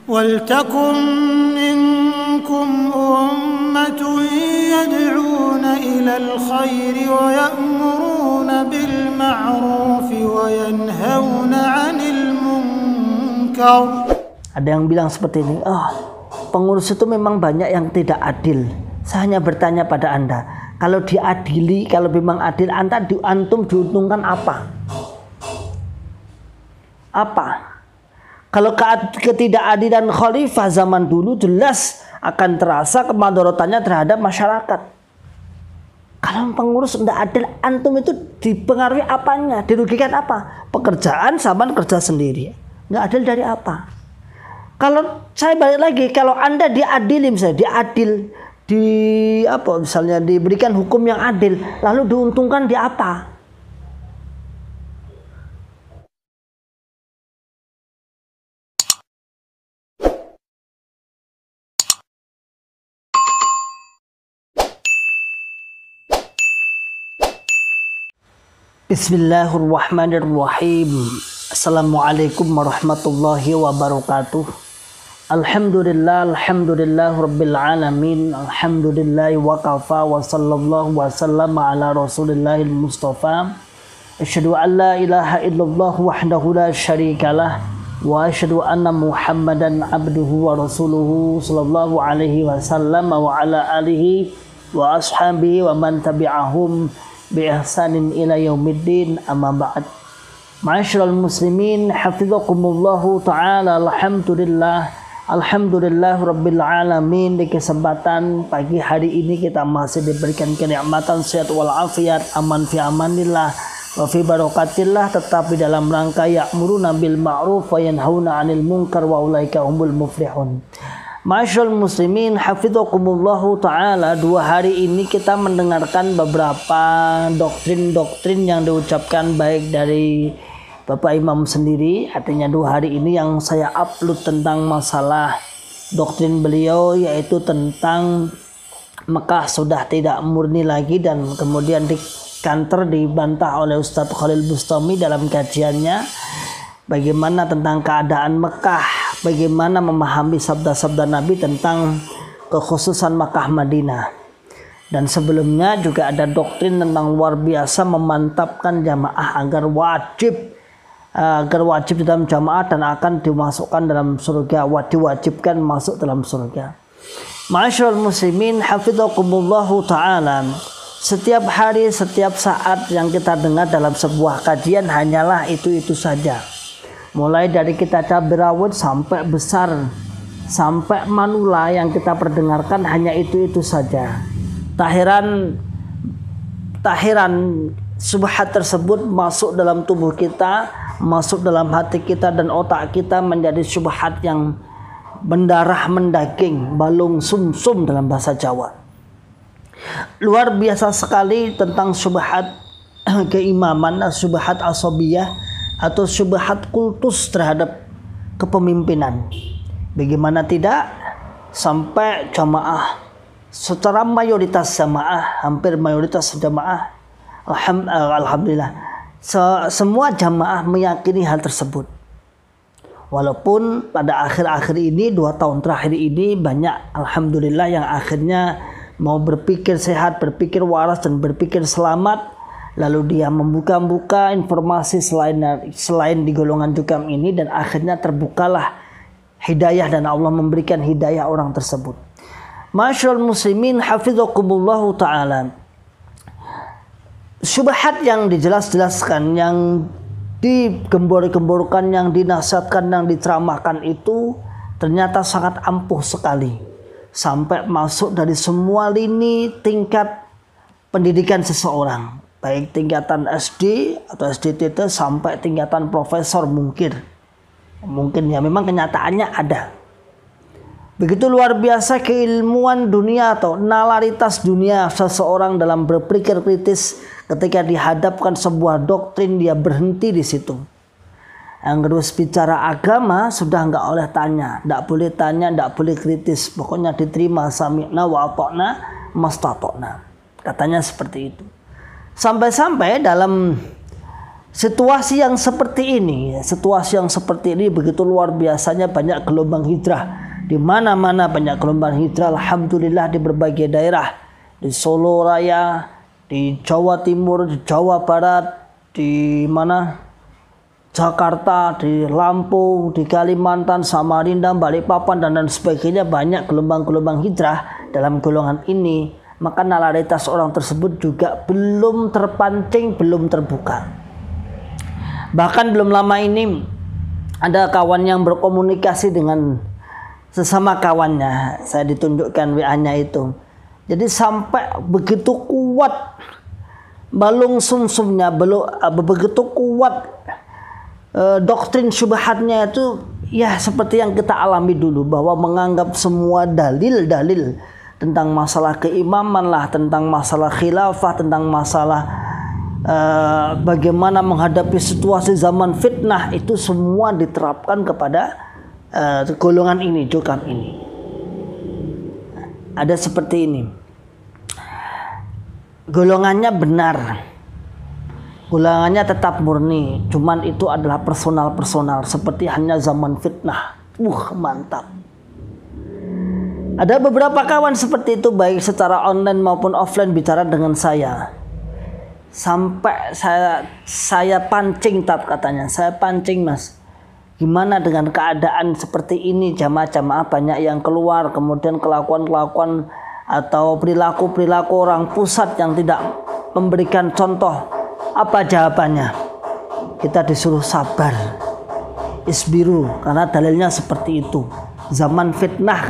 وَلْتَكُنْ مِنْكُمْ أُمَّةٌ يَدْعُونَ إِلَى الْخَيْرِ وَيَأْمُرُونَ بِالْمَعْرُوفِ وَيَنْهَوْنَ عَنِ الْمُنْكَرِ. Ada yang bilang seperti ini, pengurus itu memang banyak yang tidak adil. Saya hanya bertanya pada Anda, kalau diadili, kalau memang adil, antum diuntungkan apa? Apa? Kalau ketidakadilan khalifah zaman dulu jelas akan terasa kemadaratannya terhadap masyarakat. Kalau pengurus tidak adil, antum itu dipengaruhi apanya? Dirugikan apa? Pekerjaan sama kerja sendiri. Nggak adil dari apa? Kalau saya balik lagi, kalau Anda diadili, misalnya misalnya diberikan hukum yang adil, lalu diuntungkan di apa? Bismillahirrahmanirrahim. Assalamualaikum warahmatullahi wabarakatuh. Alhamdulillah rabbil alamin. Alhamdulillah wa kafa wa sallallahu wa sallama ala rasulillahil mustafa. Asyhadu an la ilaha illallah wahdahu la syarikalah wa asyhadu anna Muhammadan abduhu wa rasuluhu sallallahu alaihi wasallam wa ala alihi wa ashabihi wa man tabi'ahum bi ihsanin ila yaumiddin, amma ba'd. Ma'asyiral muslimin hafizakumullahu taala. Alhamdulillah rabbil alamin. Di kesempatan pagi hari ini kita masih diberikan kenikmatan sehat wal afiat, aman fi amanillah wa fi barakatillah, tetapi dalam rangka ya'muruna bil ma'ruf wa yanhauna 'anil munkar wa ulaika humul muflihun. Ma'asyiral muslimin hafizakumullahu taala, 2 hari ini kita mendengarkan beberapa doktrin-doktrin yang diucapkan baik dari Bapak Imam sendiri. Artinya 2 hari ini yang saya upload tentang masalah doktrin beliau, yaitu tentang Mekah sudah tidak murni lagi, dan kemudian dibantah oleh Ustadz Khalil Bustami dalam kajiannya. Bagaimana tentang keadaan Mekah, bagaimana memahami sabda-sabda Nabi tentang kekhususan Mekah Madinah. Dan sebelumnya juga ada doktrin tentang luar biasa memantapkan jamaah agar wajib dalam jamaah dan akan dimasukkan dalam surga, diwajibkan masuk dalam surga. Ma'asyiral muslimin hafizakumullahu ta'ala, setiap hari, setiap saat yang kita dengar dalam sebuah kajian hanyalah itu-itu saja. Mulai dari kita cabai rawit sampai besar, sampai manula yang kita perdengarkan hanya itu-itu saja. Tahiran subhat tersebut masuk dalam tubuh kita, masuk dalam hati kita dan otak kita, menjadi subhat yang mendarah mendaging, balung sumsum dalam bahasa Jawa. Luar biasa sekali tentang subhat keimaman, subhat asabiyah atau subhat kultus terhadap kepemimpinan. Bagaimana tidak, sampai jamaah secara mayoritas jamaah, hampir mayoritas jamaah, alhamdulillah, semua jamaah meyakini hal tersebut. Walaupun pada akhir-akhir ini, 2 tahun terakhir ini, banyak alhamdulillah yang akhirnya mau berpikir sehat, berpikir waras dan berpikir selamat, lalu dia membuka-buka informasi selain di golongan jukam ini, dan akhirnya terbukalah hidayah dan Allah memberikan hidayah orang tersebut. Ma'asyiral muslimin hafizakumullahu ta'ala, syubhat yang dijelas-jelaskan, yang digembor-gemborkan, yang dinasihatkan, yang diceramahkan itu ternyata sangat ampuh sekali, sampai masuk dari semua lini tingkat pendidikan seseorang, baik tingkatan SD atau SDTT sampai tingkatan profesor mungkin ya, memang kenyataannya ada. Begitu luar biasa keilmuan dunia atau nalaritas dunia seseorang dalam berpikir kritis. Ketika dihadapkan sebuah doktrin, dia berhenti di situ. Yang kedua, bicara agama sudah nggak oleh tanya, nggak boleh tanya, nggak boleh kritis, pokoknya diterima, sami'na wa ata'na mastata'na, katanya seperti itu. Sampai-sampai dalam situasi yang seperti ini begitu luar biasanya, banyak gelombang hijrah. Di mana-mana banyak gelombang hijrah, alhamdulillah, di berbagai daerah, di Solo Raya, di Jawa Timur, di Jawa Barat, di Jakarta, di Lampung, di Kalimantan, Samarinda, Balikpapan, dan sebagainya, banyak gelombang-gelombang hijrah dalam golongan ini. Maka nalaritas orang tersebut juga belum terpancing, belum terbuka. Bahkan belum lama ini ada kawan yang berkomunikasi dengan sesama kawannya, saya ditunjukkan WA-nya itu. Jadi sampai begitu kuat balung sumsumnya, begitu kuat doktrin syubhatnya itu, ya seperti yang kita alami dulu, bahwa menganggap semua dalil-dalil tentang masalah keimaman lah, tentang masalah khilafah, tentang masalah bagaimana menghadapi situasi zaman fitnah, itu semua diterapkan kepada golongan ini, jukam ini. Ada seperti ini. Golongannya benar, golongannya tetap murni, cuman itu adalah personal, seperti hanya zaman fitnah. Mantap. Ada beberapa kawan seperti itu, baik secara online maupun offline, bicara dengan saya. Sampai saya pancing, katanya. Saya pancing, Mas. Gimana dengan keadaan seperti ini, jamaah-jamaah banyak yang keluar, kemudian kelakuan-kelakuan atau perilaku-perilaku orang pusat yang tidak memberikan contoh. Apa jawabannya? Kita disuruh sabar, isbiru, karena dalilnya seperti itu. Zaman fitnah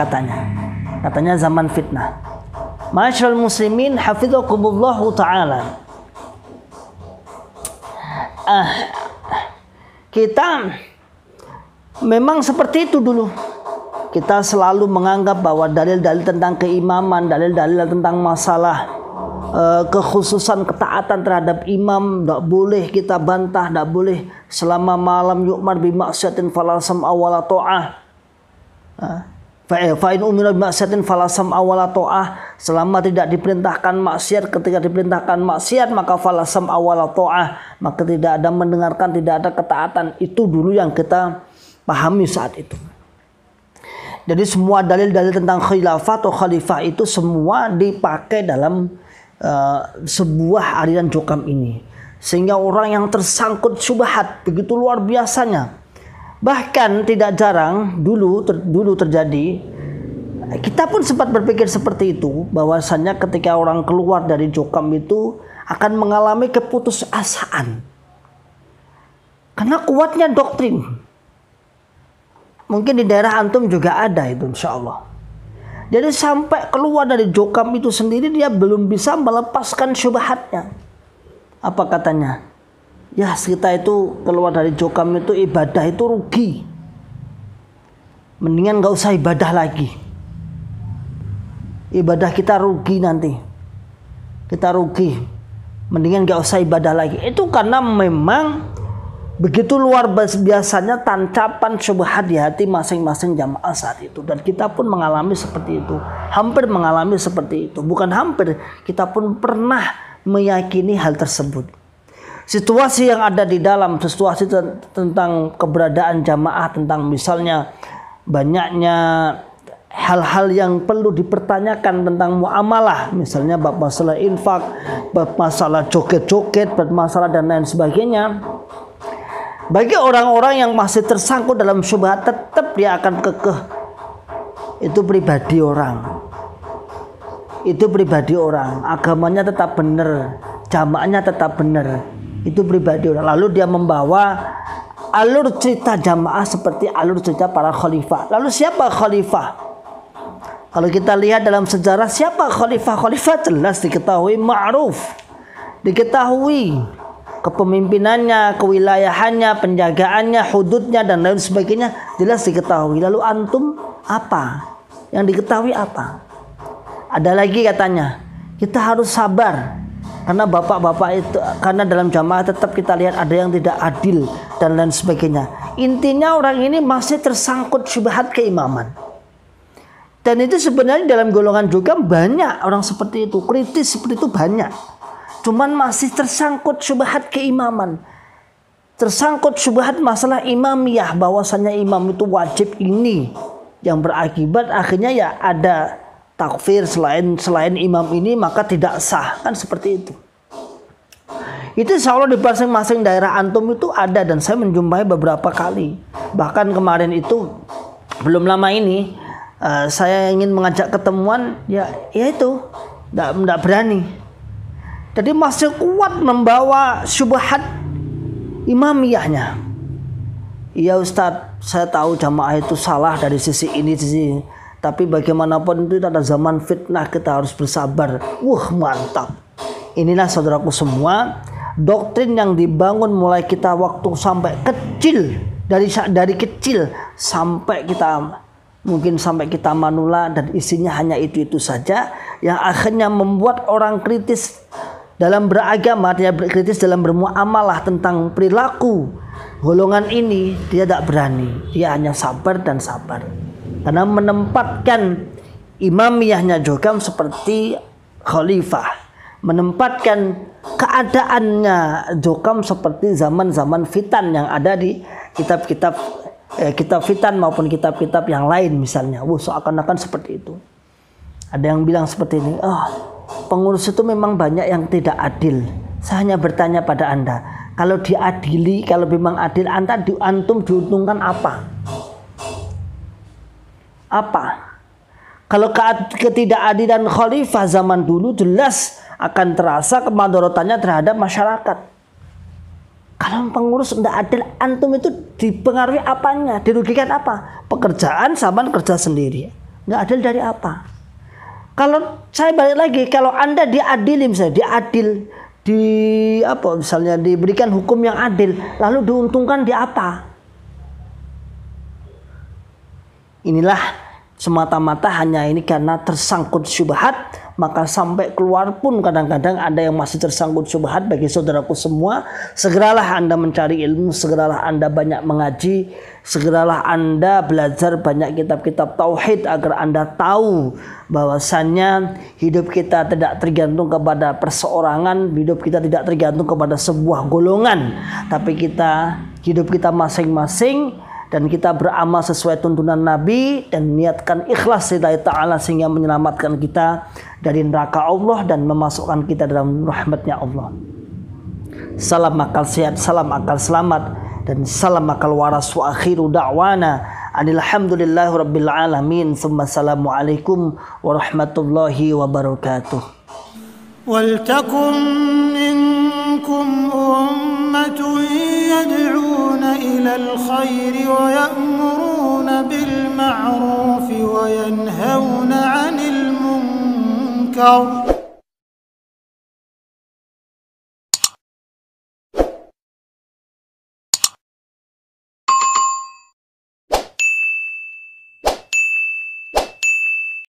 katanya zaman fitnah. Ma'asyiral muslimin, hafizakumullahu ta'ala. Kita memang seperti itu dulu. Kita selalu menganggap bahwa dalil-dalil tentang keimaman, dalil-dalil tentang masalah kekhususan ketaatan terhadap imam, tidak boleh kita bantah, tidak boleh selama malam yu'mar bimaksiatin falasam awala to'ah. Fa'in umira bimaksiatin falasam awala to'ah. Selama tidak diperintahkan maksiat, ketika diperintahkan maksiat maka falasam awala to'ah, maka tidak ada mendengarkan, tidak ada ketaatan. Itu dulu yang kita pahami saat itu. Jadi semua dalil-dalil tentang khilafah atau khalifah itu semua dipakai dalam sebuah aliran jukam ini, sehingga orang yang tersangkut syubhat begitu luar biasanya. Bahkan tidak jarang dulu terjadi, kita pun sempat berpikir seperti itu, bahwasanya ketika orang keluar dari jukam itu akan mengalami keputusasaan karena kuatnya doktrin. Mungkin di daerah antum juga ada itu, insya Allah. Jadi sampai keluar dari jukam itu sendiri, dia belum bisa melepaskan syubhatnya. Apa katanya? Ya, kita itu keluar dari jukam itu, ibadah itu rugi. Mendingan gak usah ibadah lagi. Ibadah kita rugi nanti. Kita rugi. Mendingan gak usah ibadah lagi. Itu karena memang begitu luar biasanya tancapan syubhat di hati masing-masing jamaah saat itu. Dan kita pun mengalami seperti itu. Hampir mengalami seperti itu. Bukan hampir, kita pun pernah meyakini hal tersebut. Situasi yang ada di dalam, situasi tentang keberadaan jamaah, tentang misalnya banyaknya hal-hal yang perlu dipertanyakan tentang muamalah, misalnya bab masalah infak, bab masalah joget-joget, bab masalah dan lain sebagainya. Bagi orang-orang yang masih tersangkut dalam syubhat, tetap dia akan kekeh. Itu pribadi orang. Itu pribadi orang. Agamanya tetap benar, jamaahnya tetap benar. Itu pribadi orang. Lalu dia membawa alur cerita jamaah seperti alur cerita para khalifah. Lalu siapa khalifah? Kalau kita lihat dalam sejarah, siapa khalifah? Khalifah jelas diketahui, ma'ruf, diketahui kepemimpinannya, kewilayahannya, penjagaannya, hududnya dan lain sebagainya jelas diketahui. Lalu antum apa? Yang diketahui apa? Ada lagi katanya, kita harus sabar karena bapak-bapak itu, karena dalam jamaah tetap kita lihat ada yang tidak adil dan lain sebagainya. Intinya orang ini masih tersangkut syubhat keimaman. Dan itu sebenarnya dalam golongan juga banyak orang seperti itu, kritis seperti itu banyak. Cuman masih tersangkut syubhat keimaman. tersangkut syubhat masalah imamiyah, bahwasanya imam itu wajib, ini yang berakibat akhirnya ya ada takfir selain imam ini maka tidak sah, kan seperti itu. Itu insya Allah di masing-masing daerah antum itu ada, dan saya menjumpai beberapa kali. Bahkan kemarin itu belum lama ini saya ingin mengajak ketemuan, ya itu tidak berani. Jadi masih kuat membawa syubhat imamiyahnya. Iya Ustadz, saya tahu jamaah itu salah dari sisi ini, sisi, tapi bagaimanapun itu ada zaman fitnah, kita harus bersabar. Mantap. Inilah saudaraku semua, doktrin yang dibangun mulai kita waktu sampai kecil, dari kecil sampai kita mungkin sampai kita manula, dan isinya hanya itu saja, yang akhirnya membuat orang kritis dalam beragama, dia kritis dalam bermuamalah tentang perilaku golongan ini. Dia tidak berani, dia hanya sabar dan sabar, karena menempatkan imamiyahnya juga seperti khalifah, menempatkan keadaannya jokam seperti zaman-zaman fitan yang ada di kitab fitan maupun kitab-kitab yang lain misalnya. Seakan-akan seperti itu. Ada yang bilang seperti ini, pengurus itu memang banyak yang tidak adil. Saya hanya bertanya pada Anda, kalau diadili, kalau memang adil, antum diuntungkan apa? Apa? Kalau ketidakadilan khalifah zaman dulu jelas akan terasa kemadaratannya terhadap masyarakat. Kalau pengurus tidak adil, antum itu dipengaruhi apanya? Dirugikan apa? Pekerjaan sama kerja sendiri. Nggak adil dari apa? Kalau saya balik lagi, kalau Anda diadili, misalnya misalnya diberikan hukum yang adil, lalu diuntungkan di apa? Inilah semata-mata hanya ini karena tersangkut syubhat, maka sampai keluar pun kadang-kadang ada yang masih tersangkut syubhat. Bagi saudaraku semua, segeralah Anda mencari ilmu, segeralah Anda banyak mengaji, segeralah Anda belajar banyak kitab-kitab tauhid agar Anda tahu bahwasannya hidup kita tidak tergantung kepada perseorangan, hidup kita tidak tergantung kepada sebuah golongan, tapi hidup kita masing-masing, dan kita beramal sesuai tuntunan Nabi dan niatkan ikhlas lillahi ta'ala sehingga menyelamatkan kita dari neraka Allah dan memasukkan kita dalam rahmatnya Allah. Salam akal sehat, salam akal selamat, dan salam akal waras. Wa akhiru da'wana alhamdulillahi rabbil alamin. Assalamu alaikum warahmatullahi wabarakatuh. Waltakum minkum ummatun yad'una ilal khairi wa ya'muruna bil ma'rufi wa yanhauna 'anil munkar